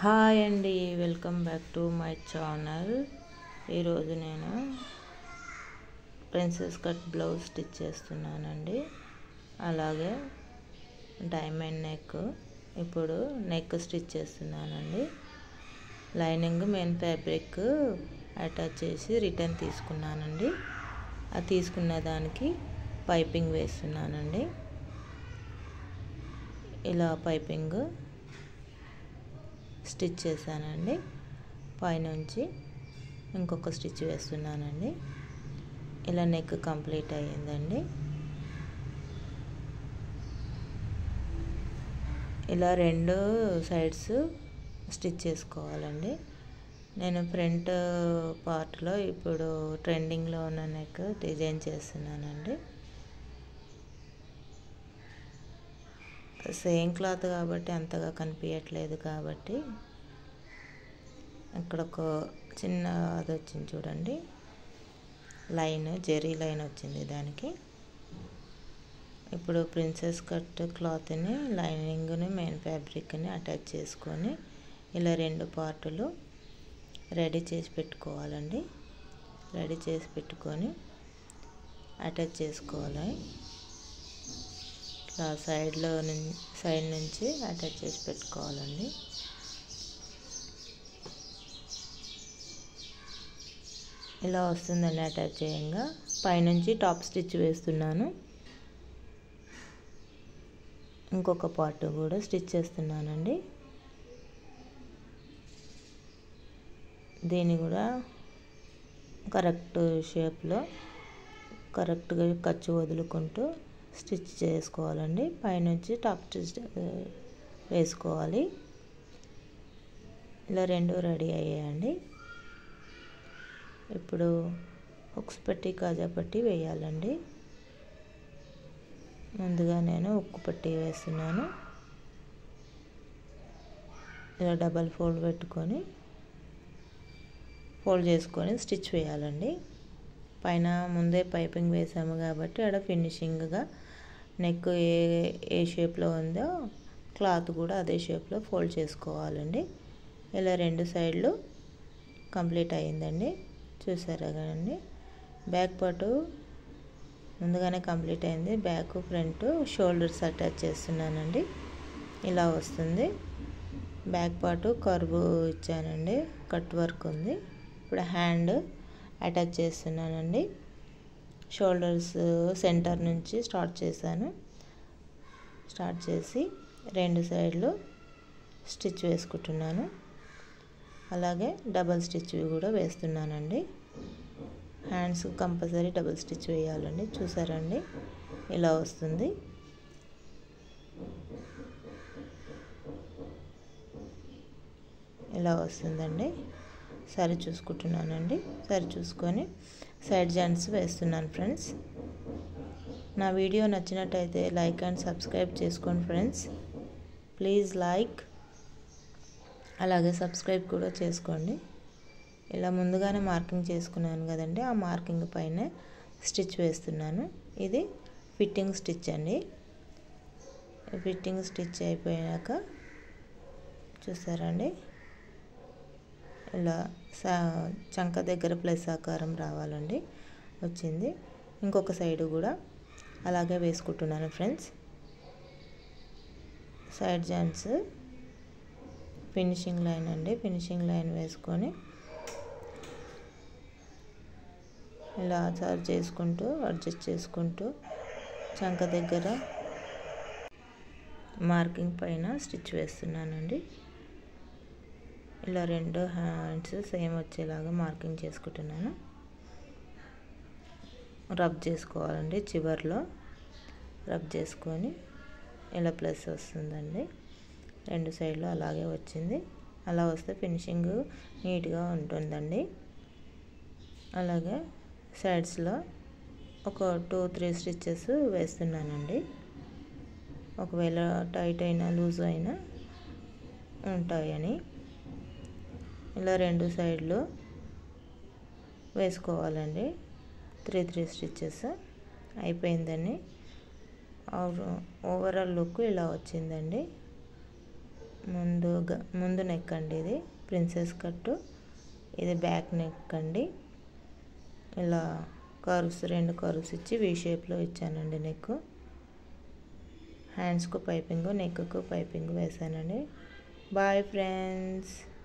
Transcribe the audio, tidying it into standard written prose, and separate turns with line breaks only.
Hi అండి, welcome back to my channel. ఈరోజు నేను ప్రిన్సెస్ కట్ బ్లౌజ్ స్టిచ్ చేస్తున్నానండి. అలాగే డైమండ్ నెక్, ఇప్పుడు నెక్ స్టిచ్ చేస్తున్నానండి. లైనింగ్ మెయిన్ ఫ్యాబ్రిక్ అటాచ్ చేసి రిటర్న్ తీసుకున్నానండి. అది తీసుకున్న దానికి పైపింగ్ వేస్తున్నానండి. ఇలా పైపింగ్ స్టిచ్ చేశానండి. పైనుంచి ఇంకొక స్టిచ్ వేస్తున్నానండి. ఇలా నెక్ కంప్లీట్ అయ్యిందండి. ఇలా రెండు సైడ్స్ స్టిచ్ చేసుకోవాలండి. నేను ఫ్రంట్ పార్ట్లో ఇప్పుడు ట్రెండింగ్లో ఉన్న నెక్ డిజైన్ చేస్తున్నానండి. సేమ్ క్లాత్ కాబట్టి అంతగా కనిపించట్లేదు కాబట్టి ఇక్కడ ఒక చిన్న అది వచ్చింది చూడండి, లైన్, జెరీ లైన్ వచ్చింది దానికి. ఇప్పుడు ప్రిన్సెస్ కట్ క్లాత్ని, లైనింగ్ని, మెయిన్ ఫ్యాబ్రిక్ని అటాచ్ చేసుకొని ఇలా రెండు పార్టులు రెడీ చేసి పెట్టుకోవాలండి. రెడీ చేసి పెట్టుకొని అటాచ్ చేసుకోవాలి. ఇట్లా సైడ్ నుంచి అటాచ్ చేసి పెట్టుకోవాలండి. ఇలా వస్తుందండి. అటాచ్ చేయంగా పైనుంచి టాప్ స్టిచ్ వేస్తున్నాను. ఇంకొక పార్ట్ కూడా స్టిచ్ చేస్తున్నానండి. దీన్ని కూడా కరెక్ట్ షేప్లో కరెక్ట్గా ఖర్చు వదులుకుంటూ స్టిచ్ చేసుకోవాలండి. పైనుంచి టాప్ స్టిచ్ వేసుకోవాలి. ఇలా రెండు రెడీ అయ్యాయండి. ఇప్పుడు హుక్స్ పట్టి, కాజా పట్టి వేయాలండి. ముందుగా నేను ఉక్కు పట్టి వేస్తున్నాను. ఇలా డబల్ ఫోల్డ్ పెట్టుకొని ఫోల్డ్ చేసుకొని స్టిచ్ వేయాలండి. పైన ముందే పైపింగ్ వేసాము కాబట్టి ఆడ ఫినిషింగ్గా నెక్ ఏ షేప్లో ఉందో క్లాత్ కూడా అదే షేప్లో ఫోల్డ్ చేసుకోవాలండి. ఇలా రెండు సైడ్లు కంప్లీట్ అయ్యిందండి. చూసారా కదండి. బ్యాక్ పార్టు ముందుగానే కంప్లీట్ అయింది. బ్యాక్, ఫ్రంట్, షోల్డర్స్ అటాచ్ చేస్తున్నానండి. ఇలా వస్తుంది. బ్యాక్ పార్టు కర్వ్ ఇచ్చానండి, కట్ వర్క్ ఉంది. ఇప్పుడు హ్యాండ్ అటాచ్ చేస్తున్నానండి. షోల్డర్స్ సెంటర్ నుంచి స్టార్ట్ చేశాను. స్టార్ట్ చేసి రెండు సైడ్లు స్టిచ్ వేసుకుంటున్నాను. అలాగే డబల్ స్టిచ్ కూడా వేస్తున్నానండి. హ్యాండ్స్ కంపల్సరీ డబల్ స్టిచ్ వేయాలండి. చూసారండి, ఇలా వస్తుంది. ఇలా వస్తుందండి. సరి చూసుకుంటున్నానండి. సరి చూసుకొని సైడ్ జాయింట్స్ వేస్తున్నాను ఫ్రెండ్స్. నా వీడియో నచ్చినట్టయితే లైక్ అండ్ సబ్స్క్రైబ్ చేసుకోండి ఫ్రెండ్స్. ప్లీజ్ లైక్, అలాగే సబ్స్క్రైబ్ కూడా చేసుకోండి. ఇలా ముందుగానే మార్కింగ్ చేసుకున్నాను కదండి, ఆ మార్కింగ్ పైన స్టిచ్ వేస్తున్నాను. ఇది ఫిట్టింగ్ స్టిచ్ అండి. ఫిట్టింగ్ స్టిచ్ అయిపోయాక చూసారండి, ఇలా చంక దగ్గర ప్లస్ ఆకారం రావాలండి, వచ్చింది. ఇంకొక సైడు కూడా అలాగే వేసుకుంటున్నాను friends. Side joints finishing line అండి. ఫినిషింగ్ లైన్ వేసుకొని ఇలా సర్వ్ చేసుకుంటూ అడ్జస్ట్ చేసుకుంటూ చంక దగ్గర మార్కింగ్ పైన స్టిచ్ వేస్తున్నానండి. ఇలా రెండు హ్యాండ్స్ సేమ్ వచ్చేలాగా మార్కింగ్ చేసుకుంటున్నాను. రబ్ చేసుకోవాలండి. చివర్లో రబ్ చేసుకొని ఇలా ప్లస్ వస్తుందండి. రెండు సైడ్లో అలాగే వచ్చింది. అలా వస్తే ఫినిషింగ్ నీట్గా ఉంటుందండి. అలాగే సైడ్స్లో ఒక 2-3 స్టిచెస్ వేస్తున్నానండి. ఒకవేళ టైట్ అయినా లూజ్ అయినా ఉంటాయని ఇలా రెండు సైడ్లు వేసుకోవాలండి. 3 స్టిచెస్ అయిపోయిందని. ఓవరాల్ లుక్ ఇలా వచ్చిందండి. ముందు నెక్ అండి, ఇది ప్రిన్సెస్ కట్టు, ఇది బ్యాక్ నెక్ అండి. ఇలా కర్వ్స్ 2 కర్వ్స్ ఇచ్చి వీ షేప్లో ఇచ్చానండి నెక్. హ్యాండ్స్కు పైపింగ్, నెక్కు పైపింగ్ వేసానండి. Bye friends.